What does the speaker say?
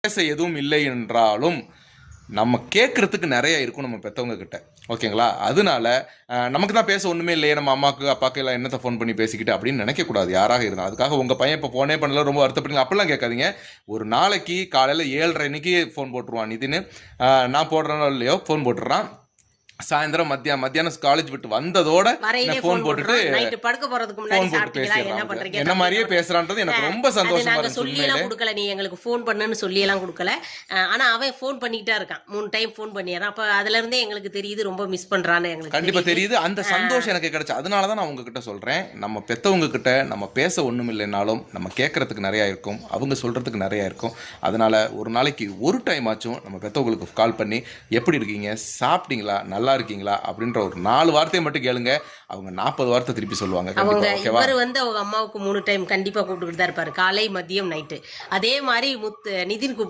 பேச எதுவும் இல்லை என்றாலும் நம்ம கேட்கறதுக்கு நிறைய இருக்கும் நம்ம பெற்றவங்க கிட்ட. ஓகேங்களா? அதனால நமக்கு தான் பேச ஒன்றுமே இல்லையே, நம்ம அம்மாவுக்கு அப்பாவுக்கு எல்லாம் என்னத்தை ஃபோன் பண்ணி பேசிக்கிட்டு அப்படின்னு நினைக்கக்கூடாது யாராக இருந்தால். அதுக்காக உங்கள் பையன் இப்போ ஃபோனே பண்ணல ரொம்ப வருத்தப்படுங்க அப்படிலாம் கேட்காதீங்க. ஒரு நாளைக்கு காலையில் 7:30 ஃபோன் போட்டுருவான் நிதின்னு. நான் போடுறேனோ இல்லையோ ஃபோன் போட்டுடுறான். சாயந்தரம் மத்தியானம் காலேஜ் விட்டு வந்ததோட ஃபோன் போட்டுட்டு படுக்க போறதுக்கு முன்னாடி சாப்பிட்டீங்களா, என்ன பண்றீங்க, என்ன மாதிரியே பேசுறான்றது எனக்கு ரொம்ப சந்தோஷமா இருக்கு. சொல்லி எல்லாம் கொடுக்கல, நீ எங்களுக்கு ஃபோன் பண்ணுன்னு சொல்லி எல்லாம் கொடுக்கல. ஆனா அவன் ஃபோன் பண்ணிக்கிட்டா இருக்கான், 3 டைம் ஃபோன் பண்ணிடுறான். அப்ப அதுல இருந்தே எங்களுக்கு தெரியுது ரொம்ப மிஸ் பண்றான்னு. எங்களுக்கு கண்டிப்பா தெரியுது. அந்த சந்தோஷம் எனக்கு கிடைச்சு. அதனாலதான் நான் உங்ககிட்ட சொல்றேன், நம்ம பெத்தவங்க கிட்ட நம்ம பேச ஒண்ணும் இல்லைனாலும் நம்ம கேட்கறதுக்கு நிறைய இருக்கும், அவங்க சொல்றதுக்கு நிறைய இருக்கும். அதனால ஒரு நாளைக்கு ஒரு டைம் ஆச்சும் நம்ம பெத்தவங்களுக்கு கால் பண்ணி எப்படி இருக்கீங்க, சாப்பிட்டீங்களா, நல்லா இருக்கீங்களா அப்படின்ற ஒரு 4 வார்த்தையை மட்டும் கேளுங்க. அவங்க 40 வார்த்தை திருப்பி சொல்லுவாங்க. இவர் அவங்க அம்மாவுக்கு 3 டைம் கண்டிப்பா கூப்பிட்டுக்கிட்டு தான் இருப்பாரு, காலை மதியம் நைட்டு. அதே மாதிரி நிதின் கூப்பிட்டு